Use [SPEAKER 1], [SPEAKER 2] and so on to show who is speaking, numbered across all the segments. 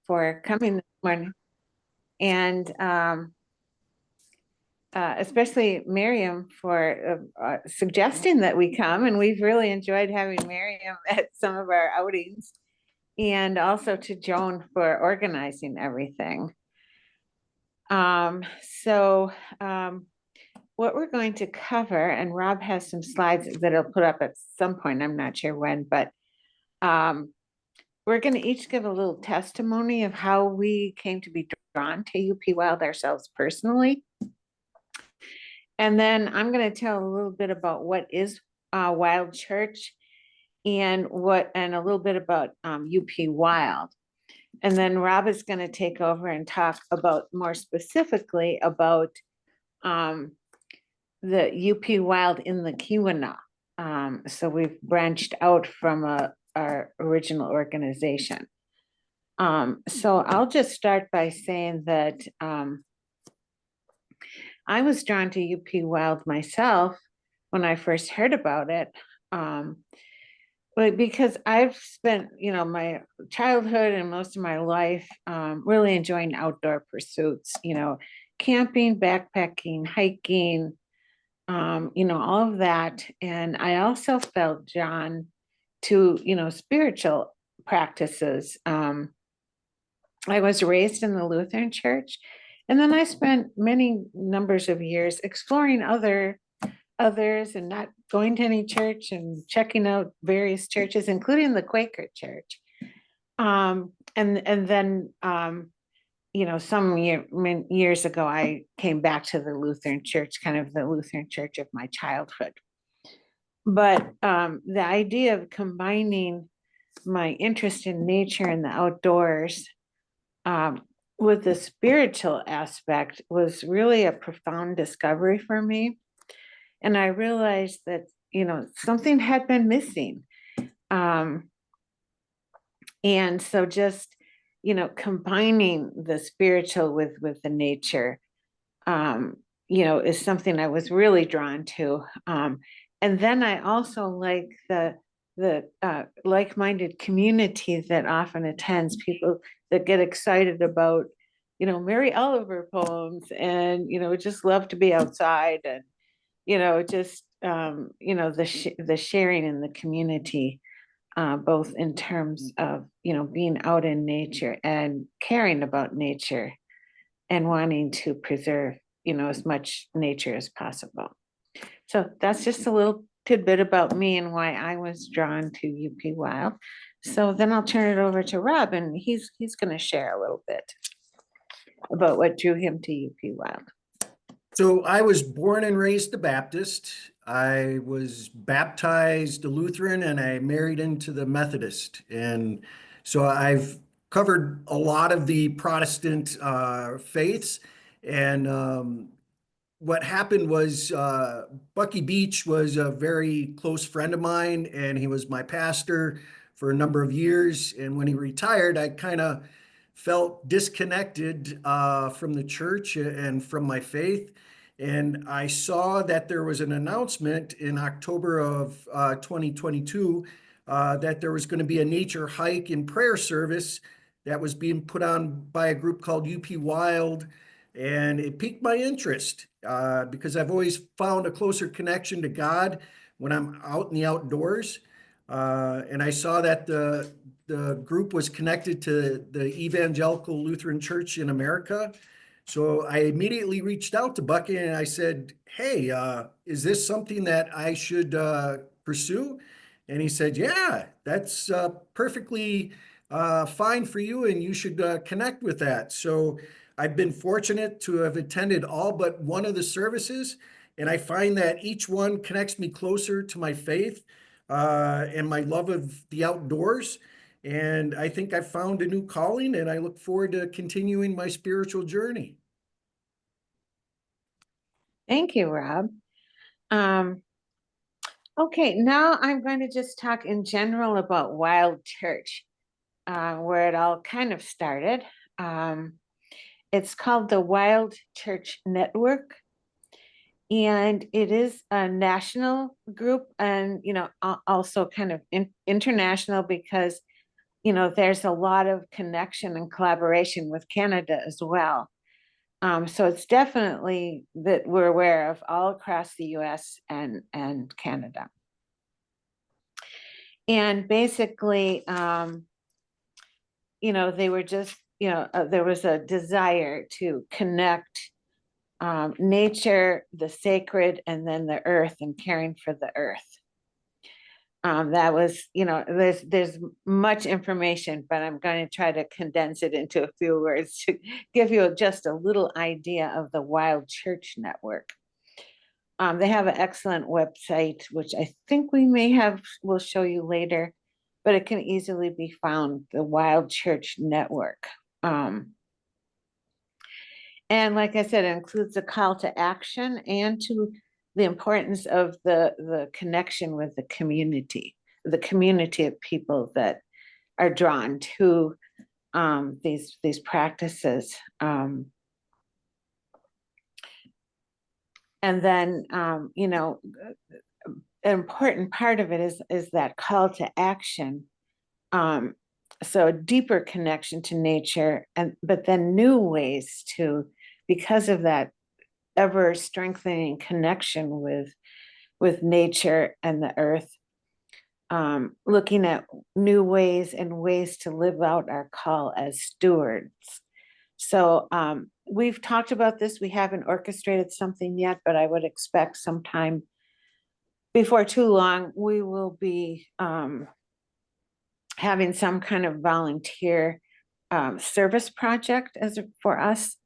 [SPEAKER 1] for coming this morning. And especially Miriam for suggesting that we come. And we've really enjoyed having Miriam at some of our outings. And also to Joan for organizing everything. So what we're going to cover, and Rob has some slides that he'll put up at some point, I'm not sure when, but we're going to each give a little testimony of how we came to be drawn to UP Wild ourselves personally. And then I'm going to tell a little bit about what is Wild Church and a little bit about UP Wild. And then Rob is going to take over and talk about more specifically about the UP Wild in the Keweenaw. So we've branched out from our original organization. So I'll just start by saying that I was drawn to UP Wild myself when I first heard about it. Because I've spent, my childhood and most of my life really enjoying outdoor pursuits, camping, backpacking, hiking, all of that. And I also felt drawn to, spiritual practices. I was raised in the Lutheran church, and then I spent many numbers of years exploring others and not going to any church and checking out various churches, including the Quaker church. And then, some years ago, I came back to the Lutheran church, kind of the Lutheran church of my childhood. But the idea of combining my interest in nature and the outdoors with the spiritual aspect was really a profound discovery for me. And I realized that, something had been missing. And so just, combining the spiritual with the nature, is something I was really drawn to. And then I also like the like-minded community that often attends, people that get excited about, Mary Oliver poems and, just love to be outside and, just, the sharing in the community, both in terms of, being out in nature and caring about nature and wanting to preserve, as much nature as possible. So that's just a little tidbit about me and why I was drawn to UP Wild. So then I'll turn it over to Rob, and he's going to share a little bit about what drew him to UP Wild.
[SPEAKER 2] So I was born and raised a Baptist. I was baptized a Lutheran and I married into the Methodist. And so I've covered a lot of the Protestant faiths. And what happened was Bucky Beach was a very close friend of mine, and he was my pastor for a number of years. And when he retired, I kind of felt disconnected from the church and from my faith. And I saw that there was an announcement in October of 2022 that there was going to be a nature hike and prayer service that was being put on by a group called UP Wild. And it piqued my interest because I've always found a closer connection to God when I'm out in the outdoors. And I saw that the group was connected to the Evangelical Lutheran Church in America. So I immediately reached out to Bucky and I said, hey, is this something that I should pursue? And he said, yeah, that's perfectly fine for you and you should connect with that. So I've been fortunate to have attended all but one of the services, and I find that each one connects me closer to my faith and my love of the outdoors. And I think I've found a new calling, and I look forward to continuing my spiritual journey.
[SPEAKER 1] Thank you, Rob. Okay, now I'm going to just talk in general about Wild Church, where it all kind of started. It's called the Wild Church Network, and it is a national group and, also kind of international because there's a lot of connection and collaboration with Canada as well. So it's definitely that we're aware of all across the US and Canada. And basically, they were just, there was a desire to connect nature, the sacred, and then the earth and caring for the earth. That was, there's much information, but I'm going to try to condense it into a few words to give you just a little idea of the Wild Church Network. They have an excellent website, which I think we'll show you later, but it can easily be found, the Wild Church Network. And like I said, it includes a call to action and to the importance of the connection with the community of people that are drawn to these practices. And then, an important part of it is that call to action. So a deeper connection to nature, but then new ways because of that ever strengthening connection with nature and the earth, looking at new ways and ways to live out our call as stewards. So we've talked about this. We haven't orchestrated something yet, but I would expect sometime before too long, we will be having some kind of volunteer service project for us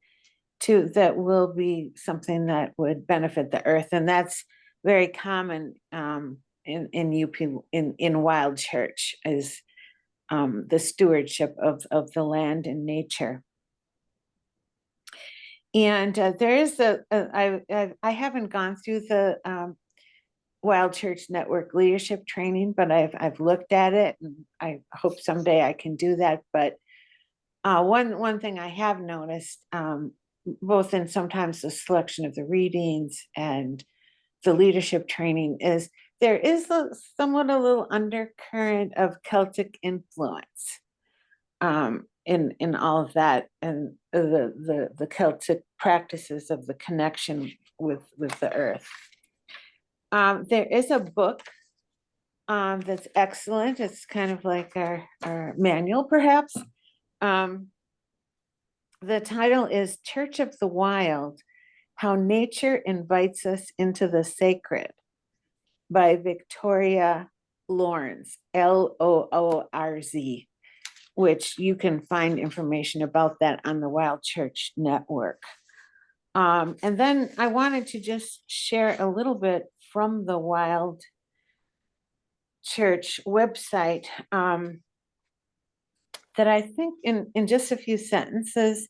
[SPEAKER 1] that will be something that would benefit the earth. And that's very common in UP, in Wild Church, is the stewardship of the land and nature. And there is I haven't gone through the Wild Church Network leadership training, but I've looked at it, and I hope someday I can do that. But one thing I have noticed, both in sometimes the selection of the readings and the leadership training, is there is somewhat a little undercurrent of Celtic influence in all of that, and the Celtic practices of the connection with the earth. There is a book that's excellent. It's kind of like our manual, perhaps. The title is Church of the Wild: How Nature Invites Us into the Sacred, by Victoria Loorz, Loorz, which you can find information about that on the Wild Church Network. And then I wanted to just share a little bit from the Wild Church website that I think in just a few sentences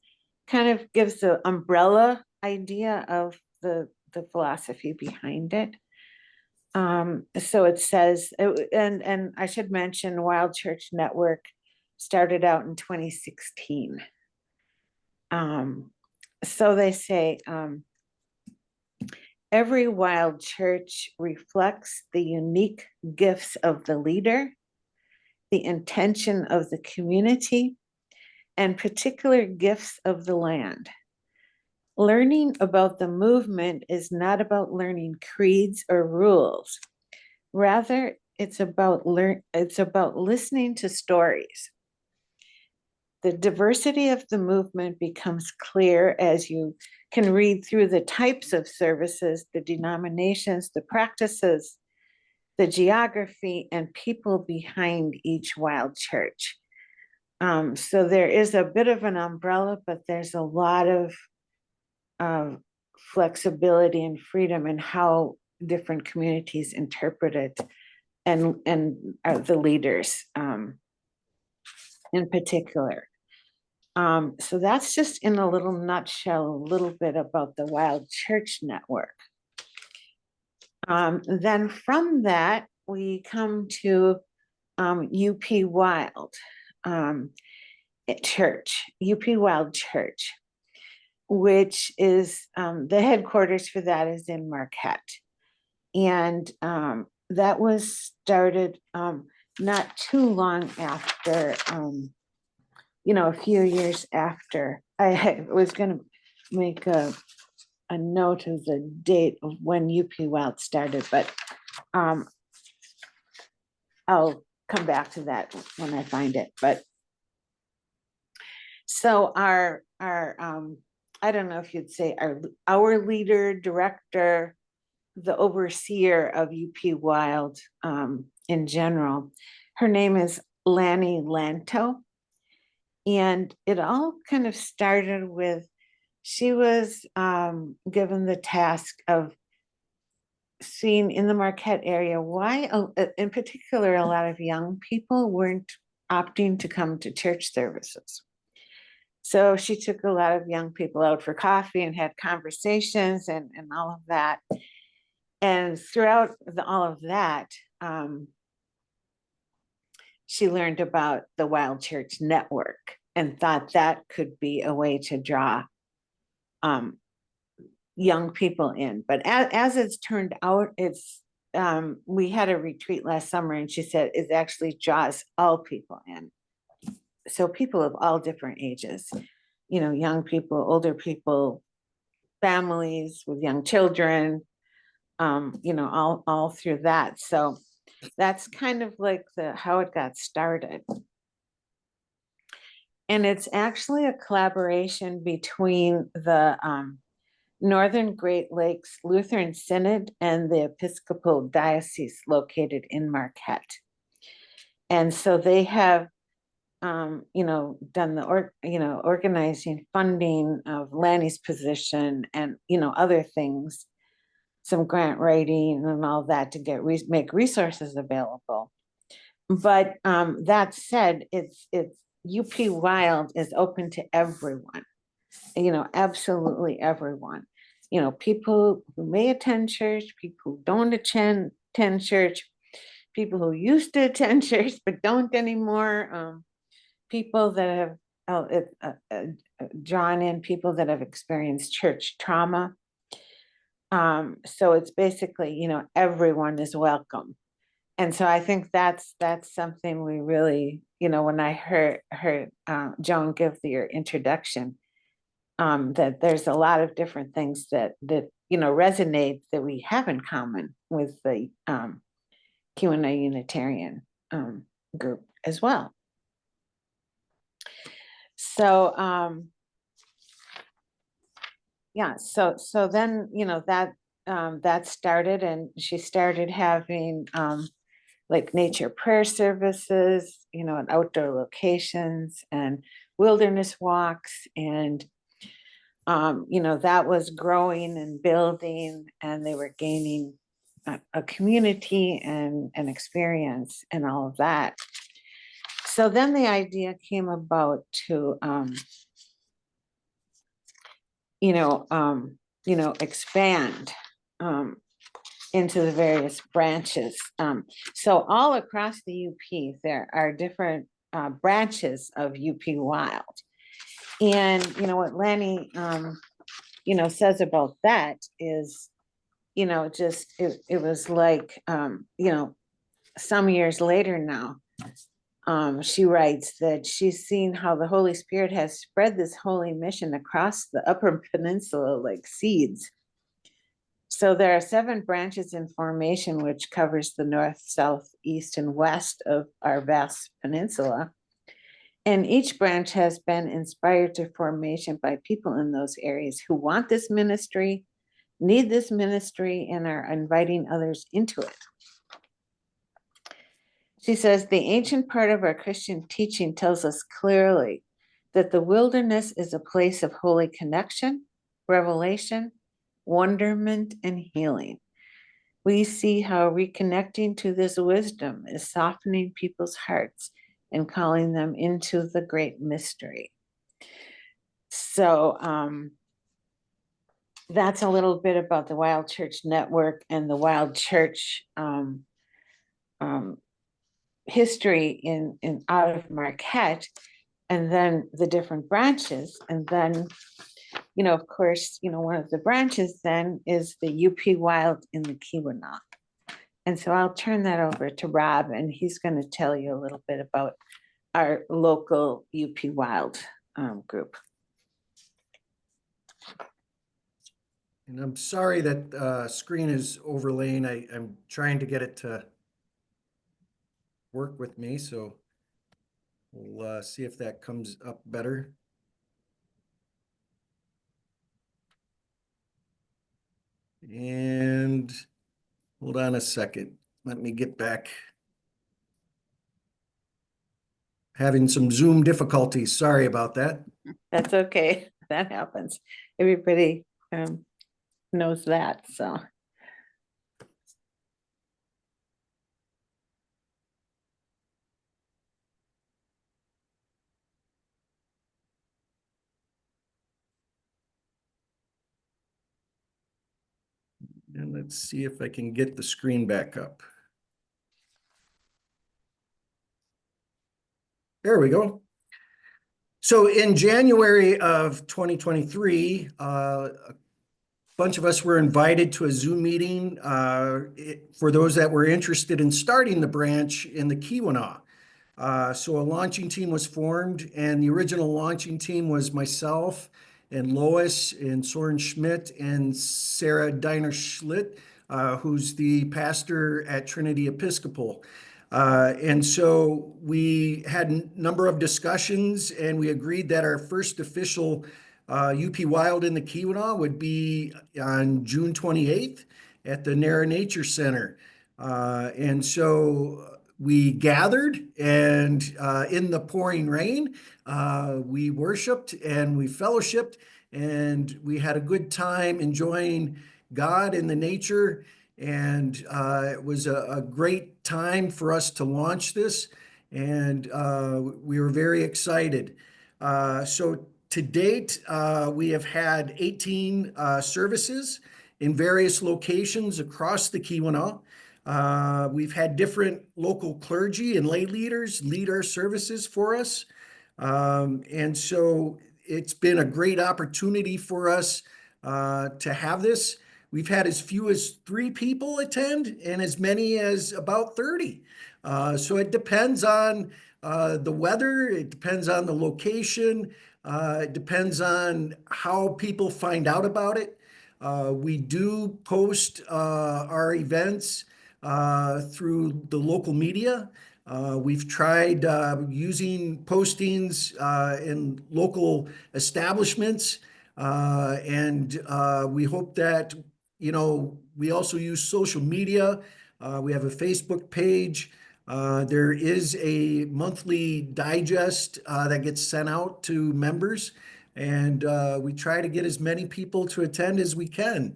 [SPEAKER 1] kind of gives the umbrella idea of the philosophy behind it. So it says, and I should mention, Wild Church Network started out in 2016. So they say, every wild church reflects the unique gifts of the leader, the intention of the community, and particular gifts of the land. Learning about the movement is not about learning creeds or rules. Rather, it's about listening to stories. The diversity of the movement becomes clear as you can read through the types of services, the denominations, the practices, the geography, and people behind each wild church. So there is a bit of an umbrella, but there's a lot of flexibility and freedom in how different communities interpret it, and the leaders in particular. So that's just in a little nutshell, a little bit about the Wild Church Network. Then from that, we come to UP Wild Church, UP Wild Church, which is the headquarters for that is in Marquette. And that was started, not too long after, you know, a few years after, I was gonna make a note of the date of when UP Wild started, but um, I'll come back to that when I find it. But so our I don't know if you'd say our leader, director, the overseer of UP Wild in general, her name is Lanny Lanto. And it all kind of started with, she was given the task of seeing in the Marquette area why, in particular, a lot of young people weren't opting to come to church services. So she took a lot of young people out for coffee and had conversations and all of that. And throughout all of that, she learned about the Wild Church Network and thought that could be a way to draw young people in. But as it's turned out, it's we had a retreat last summer, and she said it actually draws all people in. So people of all different ages, you know, young people, older people, families with young children, you know, all through that. So that's kind of like how it got started. And it's actually a collaboration between the Northern Great Lakes Lutheran Synod and the Episcopal Diocese located in Marquette. And so they have, you know, done you know, organizing funding of Lanny's position and, you know, other things, some grant writing and all that to make resources available. But that said, it's UP Wild is open to everyone, you know, absolutely everyone. You know, people who may attend church, people who don't attend church, people who used to attend church but don't anymore, people that have drawn in people that have experienced church trauma. So it's basically, you know, everyone is welcome. And so I think that's something we really, you know, when I heard Joan give your introduction, that there's a lot of different things that you know resonate that we have in common with the Q&A Unitarian group as well. So yeah, so then, you know, that started, and she started having like nature prayer services, you know, at outdoor locations and wilderness walks. And, you know, that was growing and building, and they were gaining a community and an experience and all of that. So then the idea came about to, you know, expand into the various branches. So all across the UP, there are different branches of UP Wild. And, you know, what Lanny, you know, says about that is, you know, just, it was like, you know, some years later now, she writes that she's seen how the Holy Spirit has spread this holy mission across the Upper Peninsula like seeds. So there are 7 branches in formation, which covers the north, south, east, and west of our vast peninsula. And each branch has been inspired to formation by people in those areas who want this ministry, need this ministry, and are inviting others into it. She says, the ancient part of our Christian teaching tells us clearly that the wilderness is a place of holy connection, revelation, wonderment, and healing. We see how reconnecting to this wisdom is softening people's hearts and calling them into the great mystery. So that's a little bit about the Wild Church Network and the Wild Church history in out of Marquette, and then the different branches. And then, you know, of course, you know, one of the branches then is the UP Wild in the Keweenaw. And so I'll turn that over to Rob, and he's going to tell you a little bit about our local UP Wild group.
[SPEAKER 2] And I'm sorry that screen is overlaying. I'm trying to get it to work with me, so we'll see if that comes up better. And hold on a second. Let me get back. Having some Zoom difficulties. Sorry about that.
[SPEAKER 1] That's okay. That happens. Everybody knows that. So.
[SPEAKER 2] And let's see if I can get the screen back up. There we go. So in January of 2023, a bunch of us were invited to a Zoom meeting for those that were interested in starting the branch in the Keweenaw. So a launching team was formed, and the original launching team was myself and Lois and Soren Schmidt and Sarah Diner Schlitt, who's the pastor at Trinity Episcopal. And so we had a number of discussions, and we agreed that our first official UP Wild in the Keweenaw would be on June 28th at the Narra Nature Center. And so we gathered, and in the pouring rain, we worshiped and we fellowshipped, and we had a good time enjoying God and the nature. And it was a great time for us to launch this, and we were very excited. So to date, we have had 18 services in various locations across the Keweenaw. We've had different local clergy and lay leaders lead our services for us. And so it's been a great opportunity for us to have this. We've had as few as 3 people attend and as many as about 30. So it depends on the weather, it depends on the location, it depends on how people find out about it. We do post our events through the local media. We've tried using postings in local establishments, and we hope that, we also use social media. We have a Facebook page. There is a monthly digest that gets sent out to members, and we try to get as many people to attend as we can.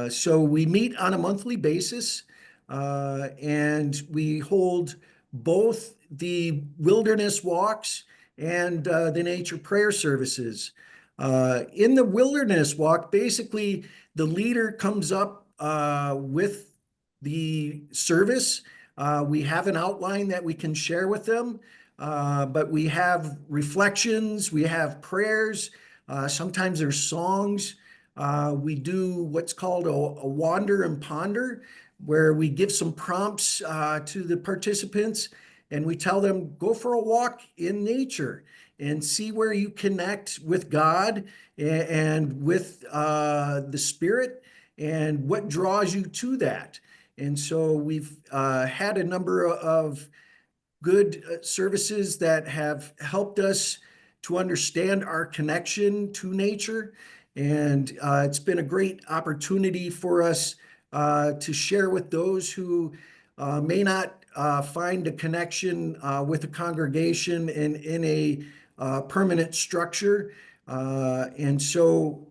[SPEAKER 2] So we meet on a monthly basis, and we hold both the wilderness walks and the nature prayer services. In the wilderness walk, basically, the leader comes up with the service. We have an outline that we can share with them, but we have reflections, we have prayers, sometimes there's songs. We do what's called a wander and ponder, where we give some prompts to the participants, and we tell them, go for a walk in nature and see where you connect with God and with the Spirit and what draws you to that. And so we've had a number of good services that have helped us to understand our connection to nature. And it's been a great opportunity for us to share with those who may not find a connection with a congregation in a permanent structure. And so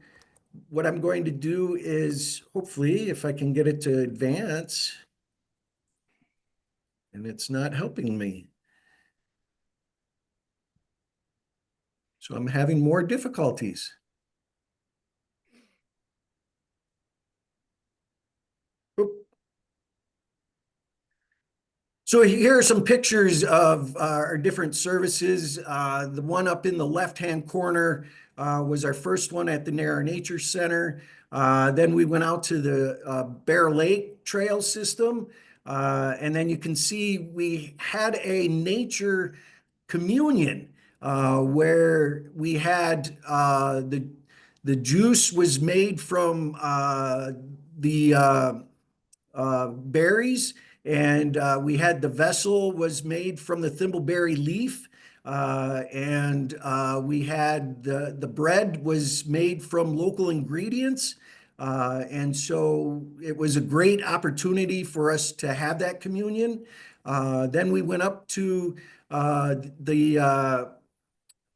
[SPEAKER 2] what I'm going to do is, hopefully, if I can get it to advance, and it's not helping me. So I'm having more difficulties. Oop. So here are some pictures of our different services. The one up in the left-hand corner was our first one at the Narrow Nature Center. Then we went out to the Bear Lake Trail System. And then you can see we had a nature communion where we had the juice was made from the berries, and we had the vessel was made from the thimbleberry leaf, and we had the bread was made from local ingredients. And so it was a great opportunity for us to have that communion. Then we went up to the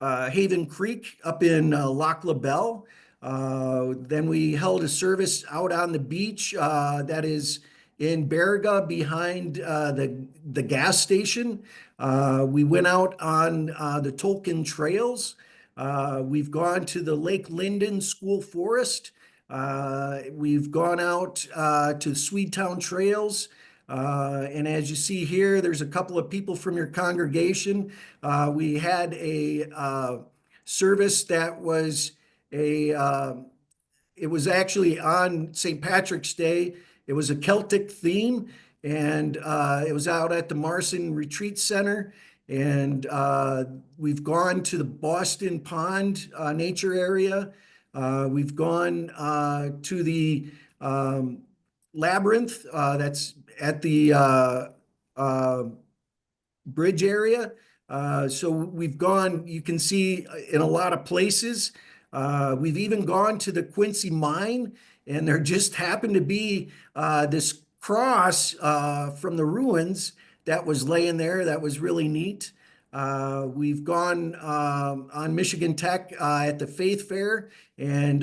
[SPEAKER 2] Haven Creek up in Loch LaBelle. Then we held a service out on the beach that is in Baraga behind the gas station. We went out on the Tolkien Trails. We've gone to the Lake Linden School Forest. We've gone out to Swedetown Trails. And as you see here, there's a couple of people from your congregation. We had a service that was it was actually on St. Patrick's Day. It was a Celtic theme, and it was out at the Marson Retreat Center. And we've gone to the Boston Pond nature area. We've gone to the labyrinth that's at the bridge area. So we've gone, you can see in a lot of places. We've even gone to the Quincy mine, and there just happened to be this cross from the ruins that was laying there. That was really neat. We've gone on Michigan Tech at the Faith Fair, and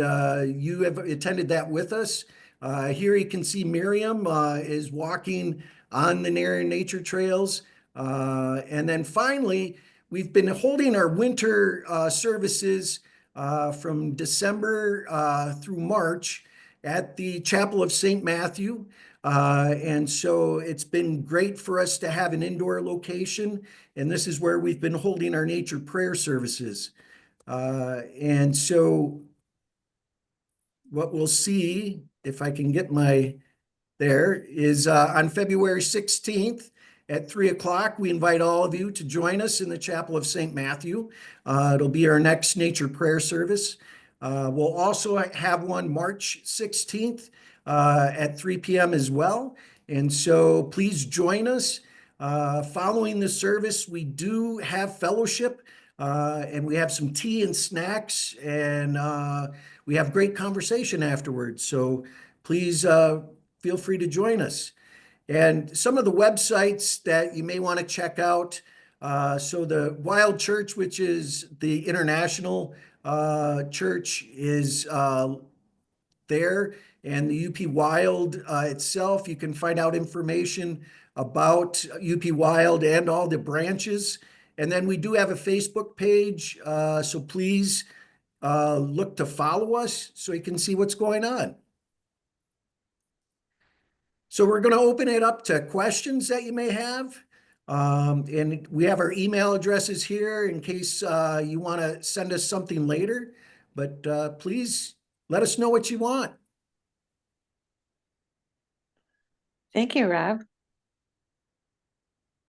[SPEAKER 2] you have attended that with us. Here you can see Miriam is walking on the Narrow Nature Trails. And then finally, we've been holding our winter services from December through March at the Chapel of St. Matthew. And so it's been great for us to have an indoor location. And this is where we've been holding our nature prayer services. And so what we'll see, if I can get my there, is on February 16th at 3 o'clock. We invite all of you to join us in the Chapel of St. Matthew. It'll be our next nature prayer service. We'll also have one March 16th at 3 p.m. as well. And so please join us. Following the service, we do have fellowship, and we have some tea and snacks, and we have great conversation afterwards. So please feel free to join us. And some of the websites that you may want to check out. So the Wild Church, which is the international church, is there. And the UP Wild itself, you can find out information about UP Wild and all the branches. And then we do have a Facebook page. So please look to follow us so you can see what's going on. So we're going to open it up to questions that you may have. And we have our email addresses here in case you want to send us something later. But please let us know what you want.
[SPEAKER 1] Thank you, Rob.